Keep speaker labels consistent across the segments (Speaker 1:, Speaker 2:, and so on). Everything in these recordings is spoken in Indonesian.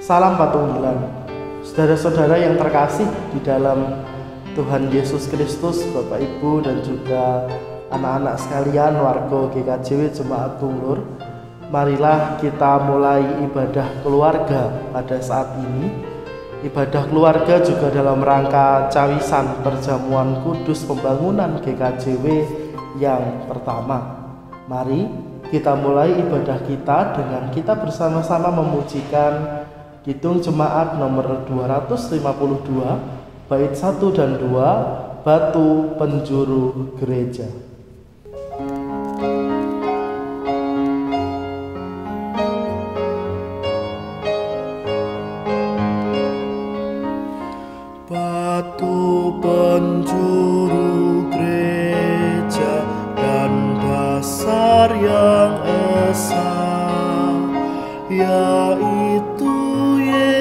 Speaker 1: Salam Patunggilan. Saudara-saudara yang terkasih di dalam Tuhan Yesus Kristus, Bapak Ibu dan juga anak-anak sekalian warga GKJW Jemaat Tunglur, marilah kita mulai ibadah keluarga pada saat ini. Ibadah keluarga juga dalam rangka cawisan perjamuan kudus pembangunan GKJW yang pertama. Mari kita mulai ibadah kita dengan kita bersama-sama memujikan Kidung Jemaat nomor 252, bait 1 dan 2, Batu Penjuru Gereja.
Speaker 2: Batu penjuru gereja dan dasar yang esa, yaitu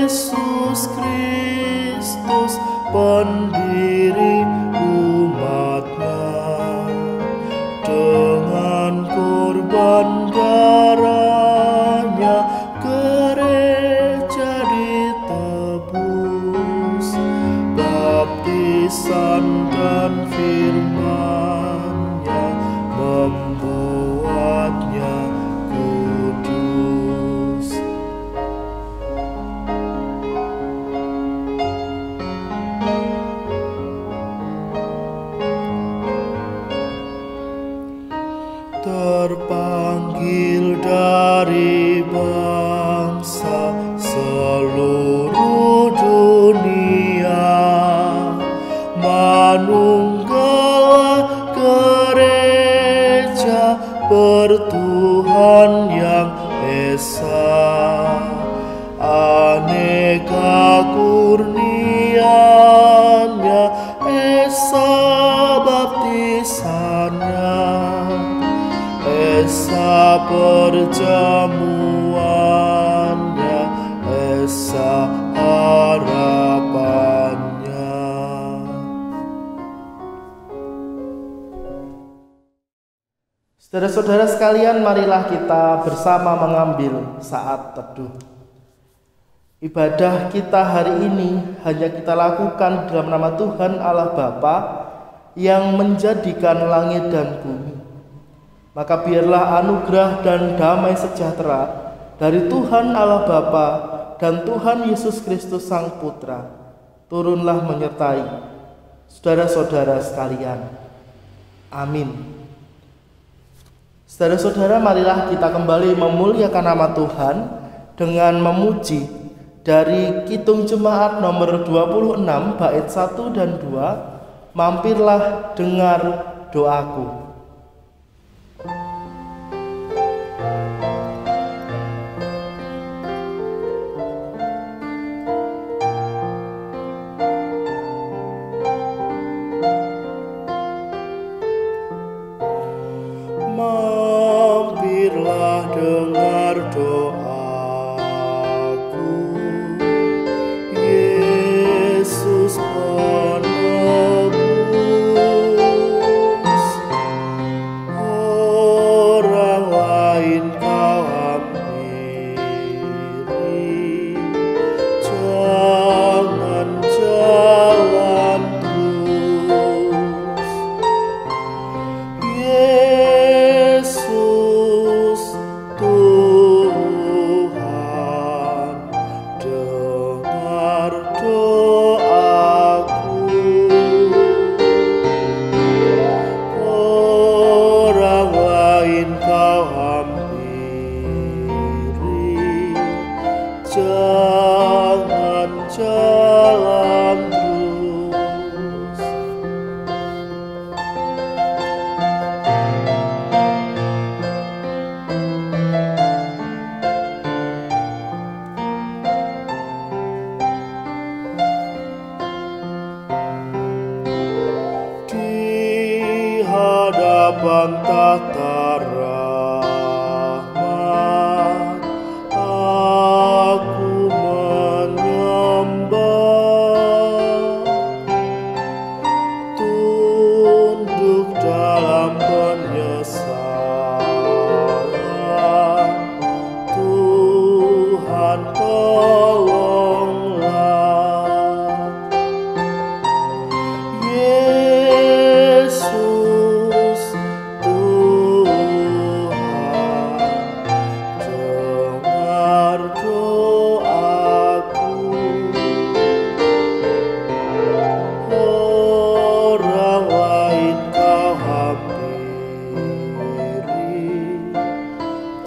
Speaker 2: Yesus Kristus, pendiri umatnya. Dengan korban darahnya gereja ditebus, baptisan dan firman-Nya membuatnya kudus. Terpanggil dari bangsa seluruh dunia, manunggalah gereja bertuhan yang esa, aneka kurnia-Nya, esa baptisannya, esa perjamuannya, esa harapannya.
Speaker 1: Saudara-saudara sekalian, marilah kita bersama mengambil saat teduh. Ibadah kita hari ini hanya kita lakukan dalam nama Tuhan Allah Bapa yang menjadikan langit dan bumi. Maka biarlah anugerah dan damai sejahtera dari Tuhan Allah Bapa dan Tuhan Yesus Kristus Sang Putra turunlah menyertai saudara-saudara sekalian. Amin. Saudara-saudara, marilah kita kembali memuliakan nama Tuhan dengan memuji dari Kidung Jemaat nomor 26 bait 1 dan 2, mampirlah dengar doaku.
Speaker 2: Mampirlah dengar doaku, Yesus penebus. Orang lain kau hampiri, jangan jalan terus. Yesus Tuhan, dengar doaku. Orang lain kau hampiri, jangan jalan terus. Di hadapan tata rahmat aku menyembah, tunduk dalam penyesalan. Tuhan tolong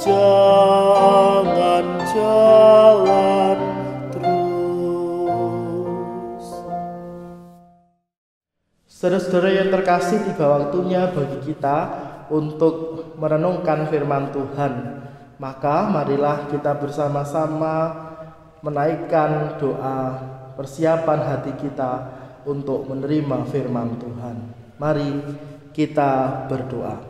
Speaker 2: jangan jalan terus.
Speaker 1: Saudara-saudara yang terkasih, tiba waktunya bagi kita untuk merenungkan firman Tuhan. Maka marilah kita bersama-sama menaikkan doa persiapan hati kita untuk menerima firman Tuhan. Mari kita berdoa.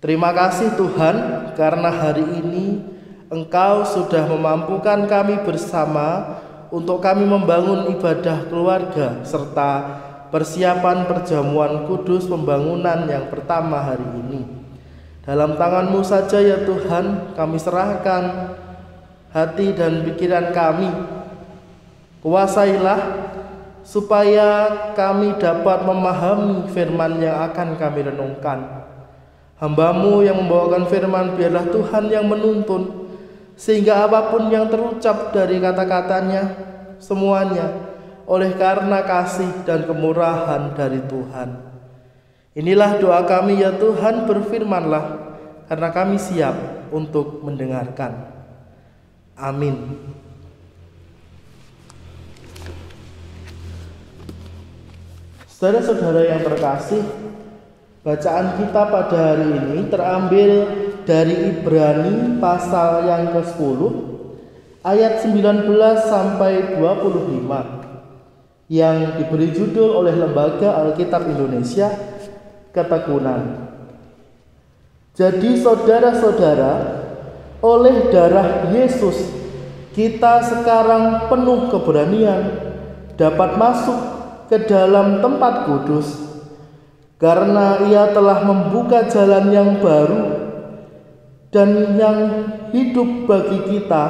Speaker 1: Terima kasih Tuhan, karena hari ini Engkau sudah memampukan kami bersama untuk kami membangun ibadah keluarga serta persiapan perjamuan kudus pembangunan yang pertama hari ini. Dalam tangan-Mu saja ya Tuhan, kami serahkan hati dan pikiran kami. Kuasailah supaya kami dapat memahami firman yang akan kami renungkan. Hamba-Mu yang membawakan firman, biarlah Tuhan yang menuntun, sehingga apapun yang terucap dari kata-katanya, semuanya oleh karena kasih dan kemurahan dari Tuhan. Inilah doa kami ya Tuhan, berfirmanlah, karena kami siap untuk mendengarkan. Amin. Saudara-saudara yang terkasih, bacaan kita pada hari ini terambil dari Ibrani pasal yang ke-10 ayat 19 sampai 25 yang diberi judul oleh Lembaga Alkitab Indonesia, Ketekunan. Jadi saudara-saudara, oleh darah Yesus kita sekarang penuh keberanian dapat masuk ke dalam tempat kudus, karena Ia telah membuka jalan yang baru dan yang hidup bagi kita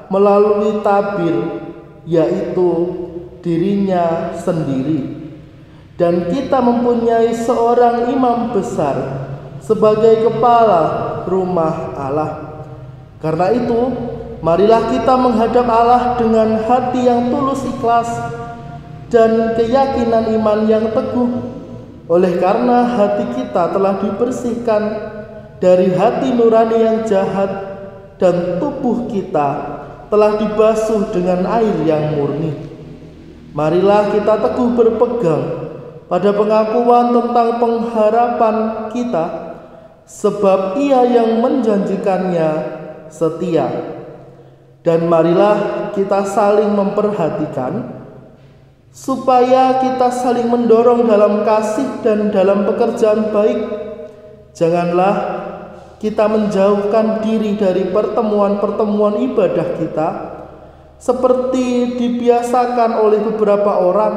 Speaker 1: melalui tabir, yaitu dirinya sendiri. Dan kita mempunyai seorang imam besar sebagai kepala rumah Allah. Karena itu, marilah kita menghadap Allah dengan hati yang tulus ikhlas dan keyakinan iman yang teguh. Oleh karena hati kita telah dibersihkan dari hati nurani yang jahat dan tubuh kita telah dibasuh dengan air yang murni. Marilah kita teguh berpegang pada pengakuan tentang pengharapan kita, sebab Ia yang menjanjikannya setia. Dan marilah kita saling memperhatikan, supaya kita saling mendorong dalam kasih dan dalam pekerjaan baik. Janganlah kita menjauhkan diri dari pertemuan-pertemuan ibadah kita, seperti dibiasakan oleh beberapa orang,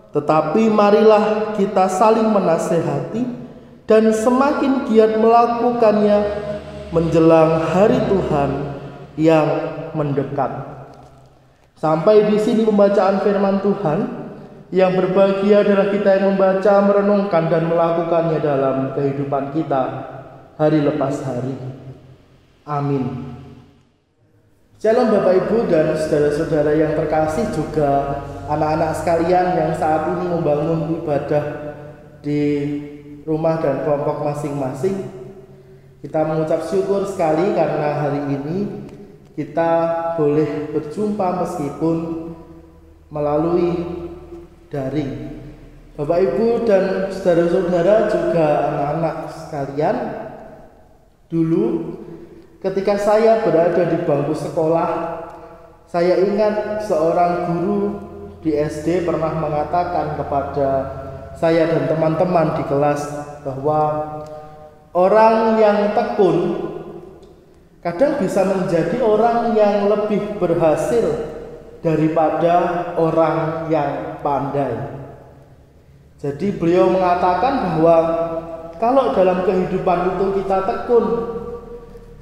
Speaker 1: tetapi marilah kita saling menasehati dan semakin giat melakukannya menjelang hari Tuhan yang mendekat. Sampai di sini pembacaan firman Tuhan. Yang berbahagia adalah kita yang membaca, merenungkan dan melakukannya dalam kehidupan kita hari lepas hari. Amin. Shalom Bapak Ibu dan saudara-saudara yang terkasih, juga anak-anak sekalian yang saat ini membangun ibadah di rumah dan kelompok masing-masing. Kita mengucap syukur sekali karena hari ini kita boleh berjumpa meskipun melalui daring. Bapak Ibu dan saudara-saudara juga anak-anak sekalian, dulu ketika saya berada di bangku sekolah, saya ingat seorang guru di SD pernah mengatakan kepada saya dan teman-teman di kelas bahwa orang yang tekun kadang bisa menjadi orang yang lebih berhasil daripada orang yang pandai. Jadi beliau mengatakan bahwa kalau dalam kehidupan itu kita tekun,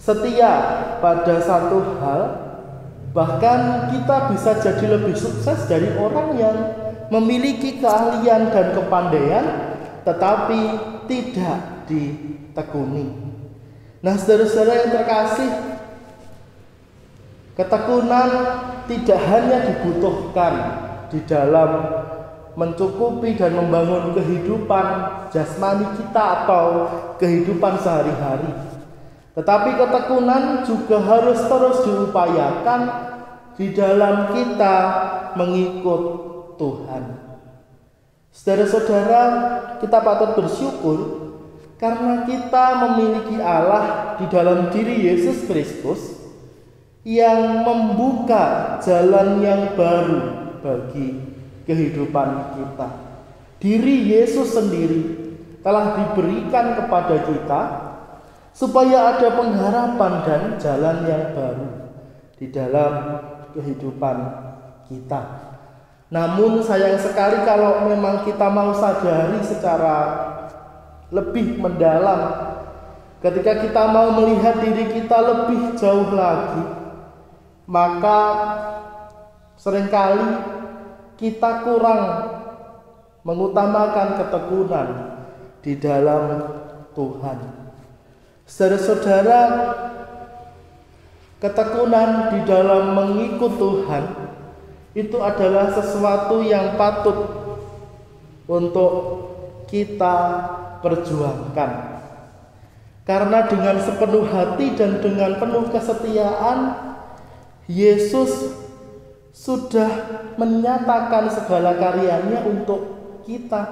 Speaker 1: setia pada satu hal, bahkan kita bisa jadi lebih sukses dari orang yang memiliki keahlian dan kepandaian tetapi tidak ditekuni. Nah, saudara-saudara yang terkasih, ketekunan tidak hanya dibutuhkan di dalam mencukupi dan membangun kehidupan jasmani kita atau kehidupan sehari-hari, Tetapi ketekunan juga harus terus diupayakan di dalam kita mengikut Tuhan. Saudara-saudara, kita patut bersyukur karena kita memiliki Allah di dalam diri Yesus Kristus yang membuka jalan yang baru bagi kehidupan kita. Diri Yesus sendiri telah diberikan kepada kita supaya ada pengharapan dan jalan yang baru di dalam kehidupan kita. Namun sayang sekali kalau memang kita mau sadari secara lebih mendalam, ketika kita mau melihat diri kita lebih jauh lagi, maka seringkali kita kurang mengutamakan ketekunan di dalam Tuhan. Saudara-saudara, ketekunan di dalam mengikut Tuhan itu adalah sesuatu yang patut untuk kita perjuangkan. Karena dengan sepenuh hati dan dengan penuh kesetiaan, Yesus sudah menyatakan segala karyanya untuk kita.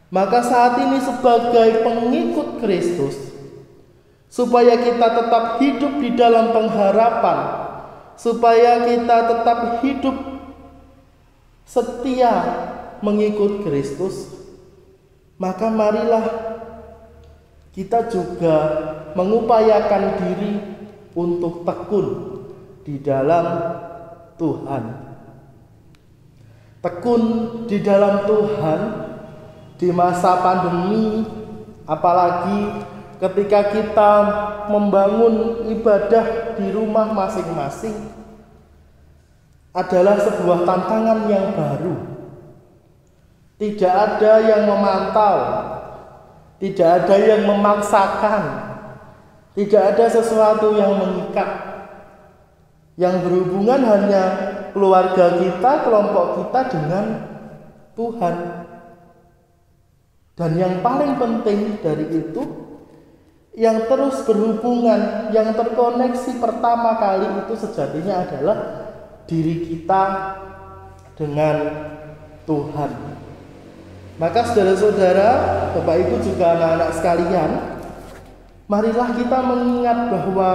Speaker 1: Maka saat ini sebagai pengikut Kristus, supaya kita tetap hidup di dalam pengharapan, supaya kita tetap hidup setia mengikut Kristus, maka marilah kita juga mengupayakan diri untuk tekun di dalam Tuhan. Tekun di dalam Tuhan di masa pandemi, apalagi ketika kita membangun ibadah di rumah masing-masing, adalah sebuah tantangan yang baru. Tidak ada yang memantau, tidak ada yang memaksakan, tidak ada sesuatu yang mengikat. Yang berhubungan hanya keluarga kita, kelompok kita dengan Tuhan. Dan yang paling penting dari itu, yang terus berhubungan, yang terkoneksi pertama kali itu sejatinya adalah diri kita dengan Tuhan. Maka saudara-saudara, Bapak Ibu juga anak-anak sekalian, marilah kita mengingat bahwa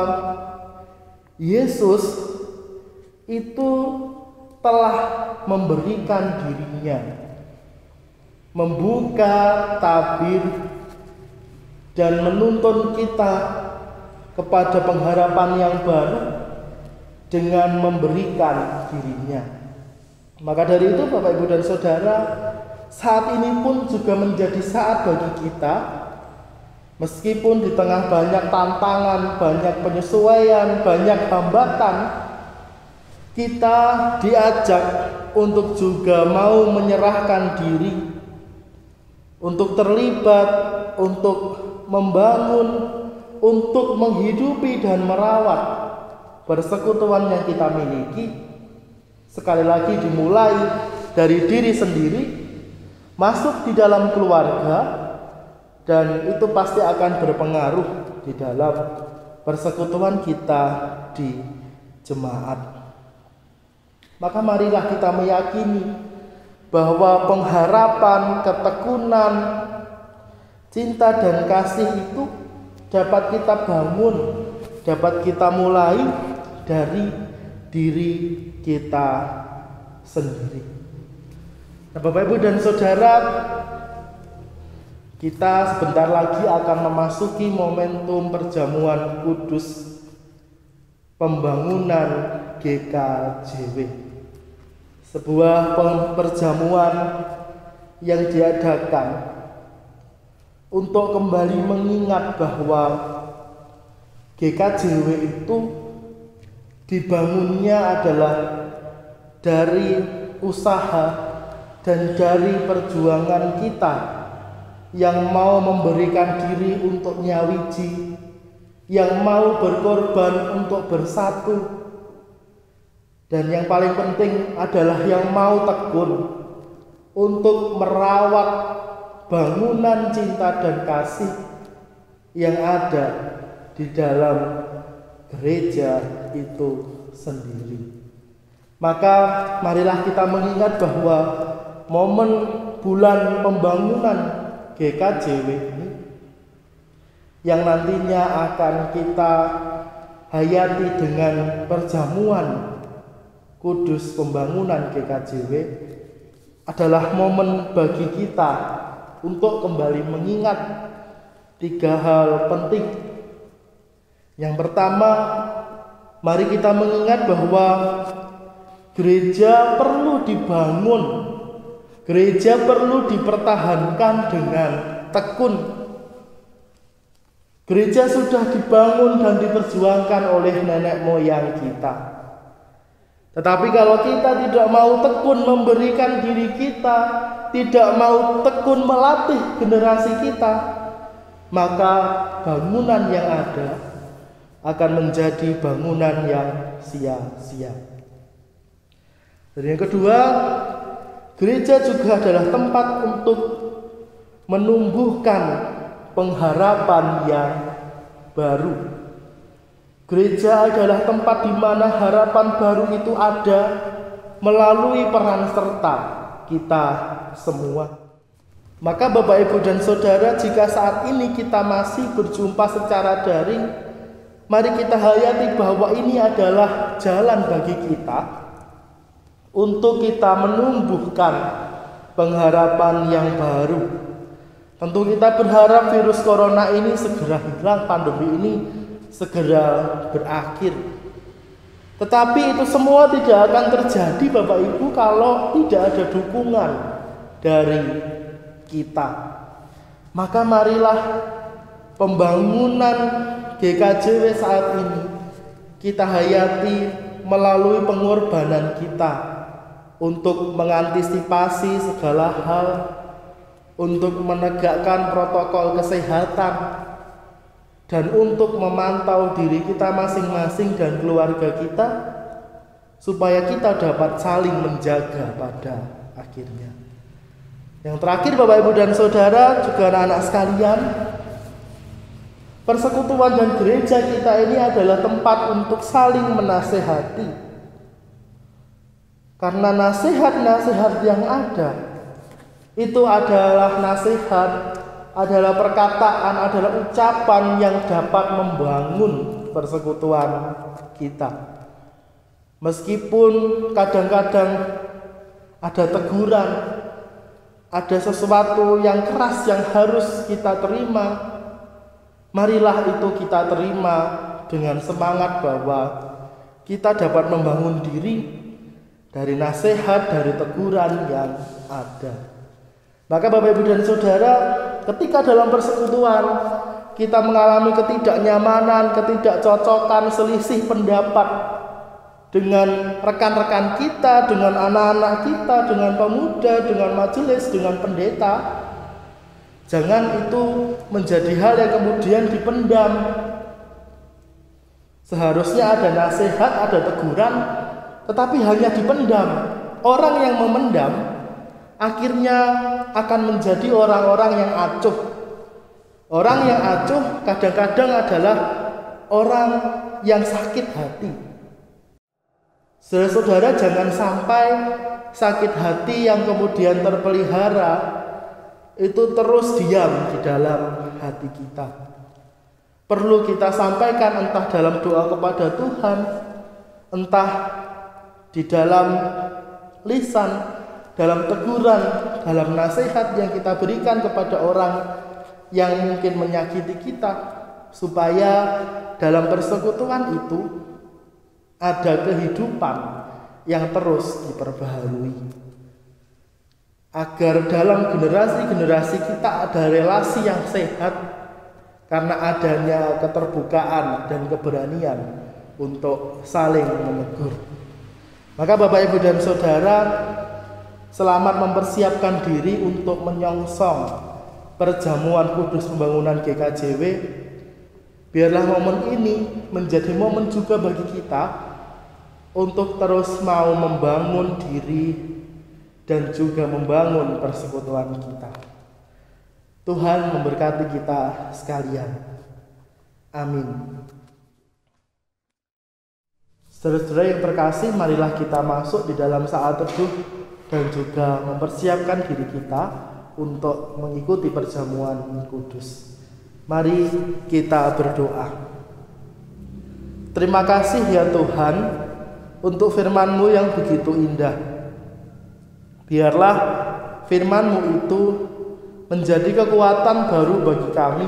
Speaker 1: Yesus itu telah memberikan dirinya, membuka tabir dan menuntun kita kepada pengharapan yang baru dengan memberikan dirinya. Maka dari itu Bapak Ibu dan Saudara, saat ini pun juga menjadi saat bagi kita, meskipun di tengah banyak tantangan, banyak penyesuaian, banyak hambatan, kita diajak untuk juga mau menyerahkan diri, untuk terlibat, untuk membangun, untuk menghidupi dan merawat persekutuan yang kita miliki. Sekali lagi dimulai dari diri sendiri, masuk di dalam keluarga, dan itu pasti akan berpengaruh di dalam persekutuan kita di jemaat. Maka marilah kita meyakini bahwa pengharapan, ketekunan, cinta dan kasih itu dapat kita bangun, dapat kita mulai dari diri kita sendiri. Nah, Bapak Ibu dan Saudara, kita sebentar lagi akan memasuki momentum perjamuan kudus pembangunan GKJW. Sebuah perjamuan yang diadakan untuk kembali mengingat bahwa GKJW itu dibangunnya adalah dari usaha dan dari perjuangan kita yang mau memberikan diri untuk nyawiji, yang mau berkorban untuk bersatu, dan yang paling penting adalah yang mau tekun untuk merawat bangunan cinta dan kasih yang ada di dalam gereja itu sendiri. Maka marilah kita mengingat bahwa momen bulan pembangunan GKJW ini yang nantinya akan kita hayati dengan perjamuan kudus pembangunan GKJW adalah momen bagi kita untuk kembali mengingat 3 hal penting. Yang pertama, mari kita mengingat bahwa gereja perlu dibangun, gereja perlu dipertahankan dengan tekun. Gereja sudah dibangun dan diperjuangkan oleh nenek moyang kita. Tetapi kalau kita tidak mau tekun memberikan diri kita, tidak mau tekun melatih generasi kita, maka bangunan yang ada akan menjadi bangunan yang sia-sia. Dan yang kedua, gereja juga adalah tempat untuk menumbuhkan pengharapan yang baru. Gereja adalah tempat di mana harapan baru itu ada melalui peran serta kita semua. Maka Bapak, Ibu, dan Saudara, jika saat ini kita masih berjumpa secara daring, mari kita hayati bahwa ini adalah jalan bagi kita untuk kita menumbuhkan pengharapan yang baru. Tentu kita berharap virus corona ini segera hilang, pandemi ini segera berakhir. Tetapi itu semua tidak akan terjadi, Bapak Ibu, kalau tidak ada dukungan dari kita. Maka marilah pembangunan GKJW saat ini kita hayati melalui pengorbanan kita untuk mengantisipasi segala hal, untuk menegakkan protokol kesehatan, dan untuk memantau diri kita masing-masing dan keluarga kita, supaya kita dapat saling menjaga pada akhirnya. Yang terakhir, Bapak, Ibu, dan Saudara, juga anak-anak sekalian, persekutuan dan gereja kita ini adalah tempat untuk saling menasehati. Karena nasihat-nasihat yang ada itu adalah nasihat, adalah perkataan, adalah ucapan yang dapat membangun persekutuan kita. Meskipun kadang-kadang ada teguran, ada sesuatu yang keras yang harus kita terima, marilah itu kita terima dengan semangat bahwa kita dapat membangun diri dari nasihat, dari teguran yang ada. Maka Bapak, Ibu, dan Saudara, ketika dalam persekutuan kita mengalami ketidaknyamanan, ketidakcocokan, selisih pendapat dengan rekan-rekan kita, dengan anak-anak kita, dengan pemuda, dengan majelis, dengan pendeta, jangan itu menjadi hal yang kemudian dipendam. Seharusnya ada nasihat, ada teguran, tetapi hanya dipendam. Orang yang memendam akhirnya akan menjadi orang-orang yang acuh. Orang yang acuh kadang-kadang adalah orang yang sakit hati. Saudara-saudara, jangan sampai sakit hati yang kemudian terpelihara itu terus diam di dalam hati kita. Perlu kita sampaikan entah dalam doa kepada Tuhan, entah di dalam lisan, dalam teguran, dalam nasihat yang kita berikan kepada orang yang mungkin menyakiti kita, supaya dalam persekutuan itu ada kehidupan yang terus diperbaharui, agar dalam generasi-generasi kita ada relasi yang sehat karena adanya keterbukaan dan keberanian untuk saling menegur. Maka Bapak, Ibu, dan Saudara, selamat mempersiapkan diri untuk menyongsong perjamuan kudus pembangunan GKJW. Biarlah momen ini menjadi momen juga bagi kita untuk terus mau membangun diri dan juga membangun persekutuan kita. Tuhan memberkati kita sekalian. Amin. Saudara-saudara yang terkasih, marilah kita masuk di dalam saat teduh dan juga mempersiapkan diri kita untuk mengikuti perjamuan kudus. Mari kita berdoa. Terima kasih ya Tuhan untuk firman-Mu yang begitu indah. Biarlah firman-Mu itu menjadi kekuatan baru bagi kami,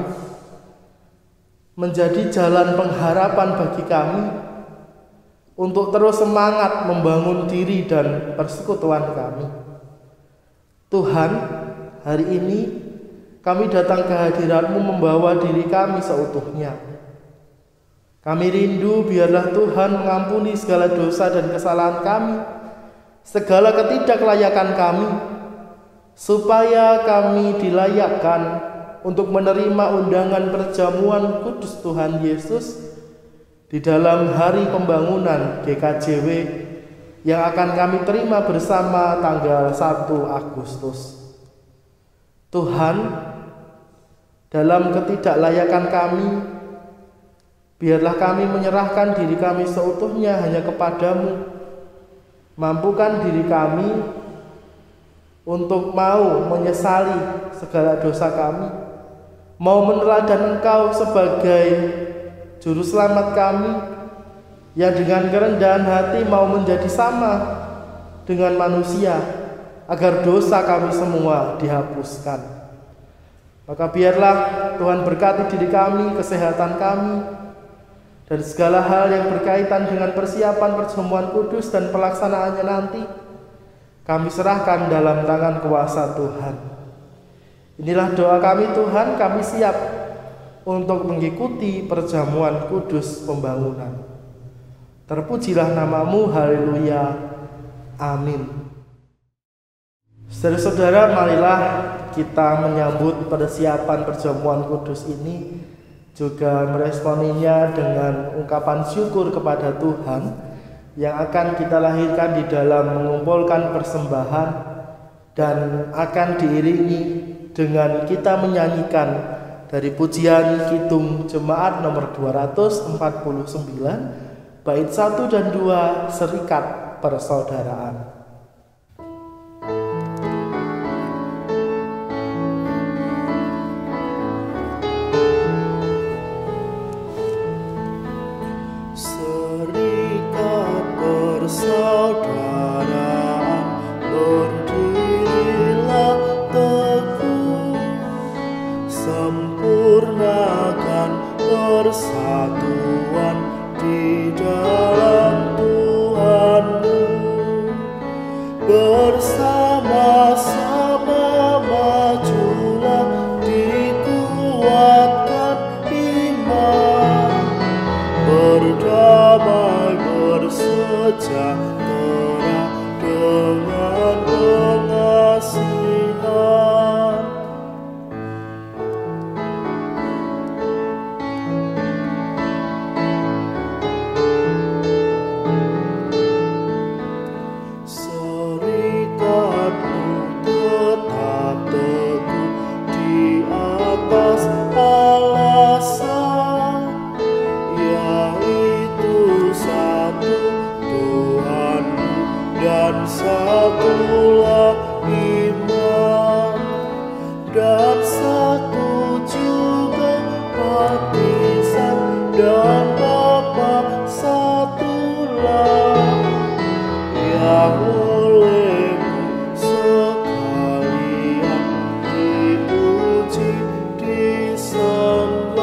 Speaker 1: menjadi jalan pengharapan bagi kami untuk terus semangat membangun diri dan persekutuan kami. Tuhan, hari ini kami datang ke hadirat-Mu membawa diri kami seutuhnya. Kami rindu biarlah Tuhan mengampuni segala dosa dan kesalahan kami, segala ketidaklayakan kami, supaya kami dilayakkan untuk menerima undangan perjamuan kudus Tuhan Yesus di dalam hari pembangunan GKJW yang akan kami terima bersama tanggal 1 Agustus. Tuhan, dalam ketidaklayakan kami, biarlah kami menyerahkan diri kami seutuhnya hanya kepadamu. Mampukan diri kami untuk mau menyesali segala dosa kami, mau meneladan Engkau sebagai Juru Selamat kami, yang dengan kerendahan hati mau menjadi sama dengan manusia, agar dosa kami semua dihapuskan. Maka biarlah Tuhan berkati diri kami, kesehatan kami, dan segala hal yang berkaitan dengan persiapan perjamuan kudus dan pelaksanaannya nanti, kami serahkan dalam tangan kuasa Tuhan. Inilah doa kami Tuhan, kami siap untuk mengikuti perjamuan kudus pembangunan. Terpujilah nama-Mu, haleluya, amin. Saudara-saudara, marilah kita menyambut persiapan perjamuan kudus ini, juga meresponinya dengan ungkapan syukur kepada Tuhan yang akan kita lahirkan di dalam mengumpulkan persembahan, dan akan diiringi dengan kita menyanyikan dari pujian Kidung Jemaat nomor 249, bait 1 dan 2, Serikat Persaudaraan.
Speaker 2: Serikat persaudaraan, berdirilah teguh, sempurnakan persatuan di dalam Tuhan-Mu. Bersama-sama majulah, dikuatkan iman, berdamai bersejahtera dengan pengasihan. Serikatmu tetap teguh di atas alasan, yaitu satu Tuhanmu dan satulah iman, dan satu juga baptisan, dan Bapa satulah, yang olehmu sekalian dipuji disembah.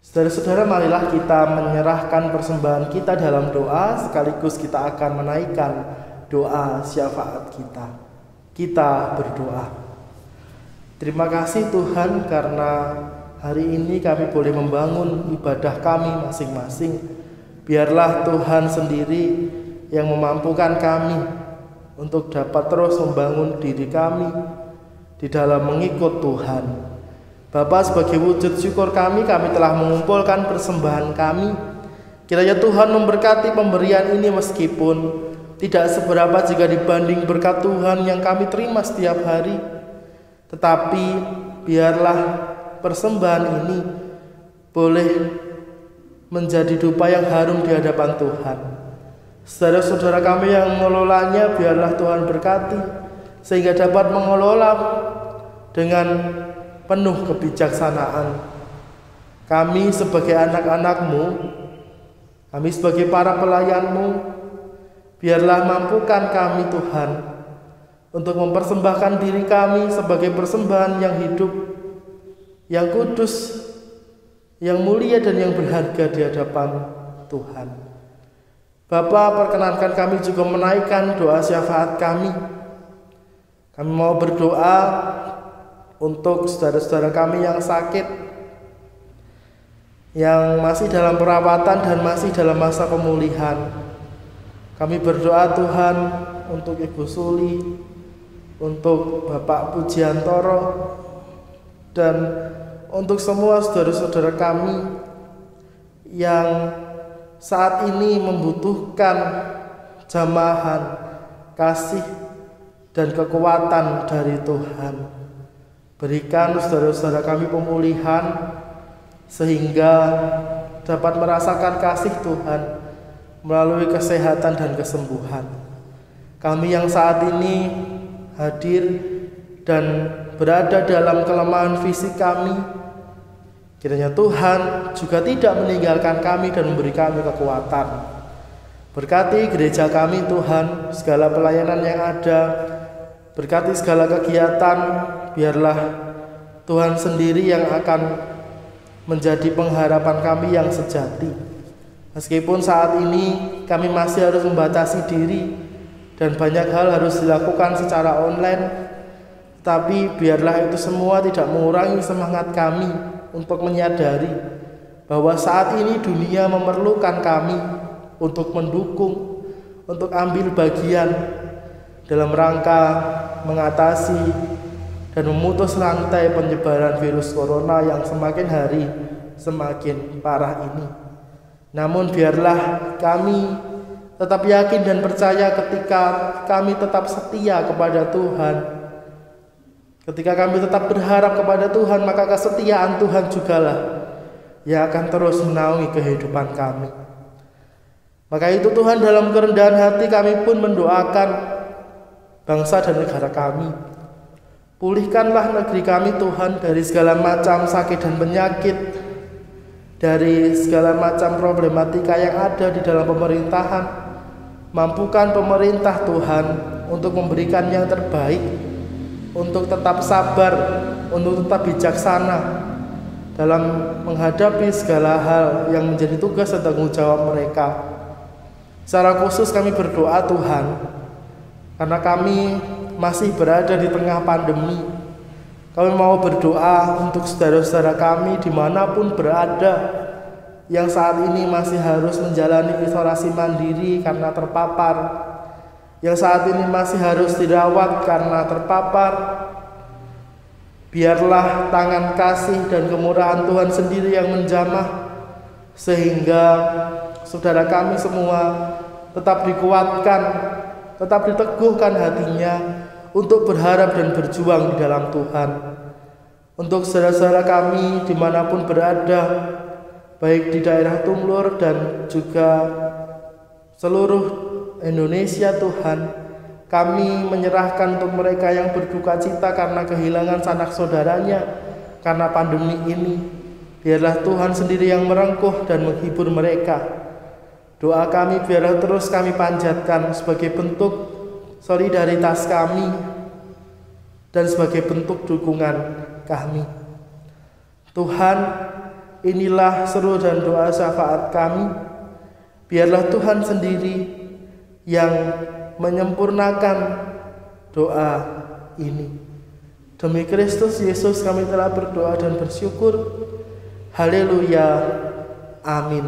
Speaker 1: Saudara-saudara, marilah kita menyerahkan persembahan kita dalam doa, sekaligus kita akan menaikkan doa syafaat kita. Kita berdoa. Terima kasih Tuhan, karena hari ini kami boleh membangun ibadah kami masing-masing. Biarlah Tuhan sendiri yang memampukan kami untuk dapat terus membangun diri kami di dalam mengikut Tuhan. Bapa, sebagai wujud syukur kami telah mengumpulkan persembahan kami. Kiranya Tuhan memberkati pemberian ini, meskipun tidak seberapa jika dibanding berkat Tuhan yang kami terima setiap hari, tetapi biarlah persembahan ini boleh menjadi dupa yang harum di hadapan Tuhan. Saudara-saudara kami yang mengelolanya, biarlah Tuhan berkati sehingga dapat mengelola dengan penuh kebijaksanaan. Kami sebagai anak-anak-Mu, kami sebagai para pelayan-Mu, biarlah mampukan kami Tuhan untuk mempersembahkan diri kami sebagai persembahan yang hidup, yang kudus, yang mulia dan yang berharga di hadapan Tuhan. Bapa, perkenankan kami juga menaikkan doa syafaat kami. Kami mau berdoa untuk saudara-saudara kami yang sakit, yang masih dalam perawatan dan masih dalam masa pemulihan. Kami berdoa Tuhan untuk Ibu Suli, untuk Bapak Pujiantoro, dan untuk semua saudara-saudara kami yang saat ini membutuhkan jamahan, kasih, dan kekuatan dari Tuhan. Berikan saudara-saudara kami pemulihan sehingga dapat merasakan kasih Tuhan melalui kesehatan dan kesembuhan. Kami yang saat ini hadir dan berada dalam kelemahan fisik kami, kiranya Tuhan juga tidak meninggalkan kami dan memberi kami kekuatan. Berkati gereja kami Tuhan, segala pelayanan yang ada, berkati segala kegiatan, biarlah Tuhan sendiri yang akan menjadi pengharapan kami yang sejati. Meskipun saat ini kami masih harus membatasi diri dan banyak hal harus dilakukan secara online, tapi biarlah itu semua tidak mengurangi semangat kami untuk menyadari bahwa saat ini dunia memerlukan kami untuk mendukung, untuk ambil bagian dalam rangka mengatasi dan memutus rantai penyebaran virus corona yang semakin hari semakin parah ini. Namun biarlah kami tetap yakin dan percaya ketika kami tetap setia kepada Tuhan. Ketika kami tetap berharap kepada Tuhan, maka kesetiaan Tuhan jugalah yang akan terus menaungi kehidupan kami. Maka itu Tuhan, dalam kerendahan hati kami pun mendoakan bangsa dan negara kami. Pulihkanlah negeri kami Tuhan dari segala macam sakit dan penyakit, dari segala macam problematika yang ada di dalam pemerintahan. Mampukan pemerintah Tuhan untuk memberikan yang terbaik, untuk tetap sabar, untuk tetap bijaksana dalam menghadapi segala hal yang menjadi tugas dan tanggung jawab mereka. Secara khusus kami berdoa Tuhan, karena kami masih berada di tengah pandemi. Kami mau berdoa untuk saudara-saudara kami dimanapun berada, yang saat ini masih harus menjalani isolasi mandiri karena terpapar, yang saat ini masih harus dirawat karena terpapar. Biarlah tangan kasih dan kemurahan Tuhan sendiri yang menjamah, sehingga saudara kami semua tetap dikuatkan, tetap diteguhkan hatinya untuk berharap dan berjuang di dalam Tuhan. Untuk saudara-saudara kami dimanapun berada, baik di daerah Tumlur dan juga seluruh Indonesia Tuhan, kami menyerahkan untuk mereka yang berduka cita karena kehilangan sanak saudaranya karena pandemi ini. Biarlah Tuhan sendiri yang merengkuh dan menghibur mereka. Doa kami biarlah terus kami panjatkan sebagai bentuk solidaritas kami dan sebagai bentuk dukungan kami. Tuhan, inilah seru dan doa syafaat kami. Biarlah Tuhan sendiri yang menyempurnakan doa ini. Demi Kristus Yesus kami telah berdoa dan bersyukur. Haleluya. Amin.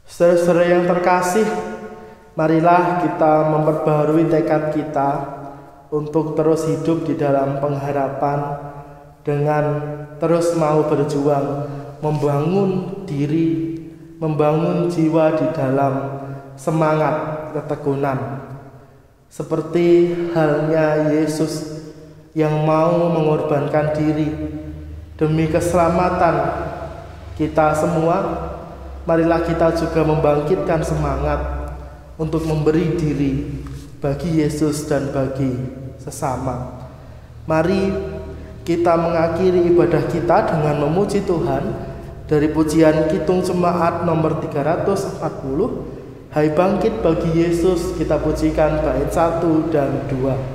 Speaker 1: Saudara-saudara yang terkasih, marilah kita memperbaharui tekad kita untuk terus hidup di dalam pengharapan dengan terus mau berjuang, membangun diri, membangun jiwa di dalam semangat ketekunan. Seperti halnya Yesus yang mau mengorbankan diri demi keselamatan kita semua. Marilah kita juga membangkitkan semangat untuk memberi diri bagi Yesus dan bagi sesama. Mari kita mengakhiri ibadah kita dengan memuji Tuhan dari pujian Kidung Jemaat nomor 340. Hai bangkit bagi Yesus, kita pujikan bait 1 dan 2.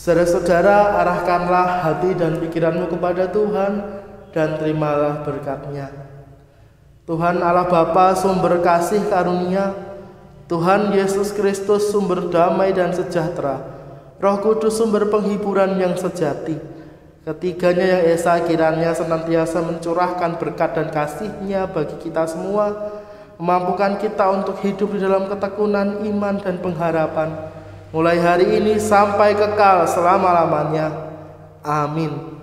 Speaker 1: Saudara-saudara, arahkanlah hati dan pikiranmu kepada Tuhan dan terimalah berkat-Nya. Tuhan Allah Bapa, sumber kasih karunia, Tuhan Yesus Kristus, sumber damai dan sejahtera, Roh Kudus, sumber penghiburan yang sejati, ketiganya yang esa kiranya senantiasa mencurahkan berkat dan kasih-Nya bagi kita semua, memampukan kita untuk hidup di dalam ketekunan iman dan pengharapan, mulai hari ini sampai kekal selama-lamanya. Amin.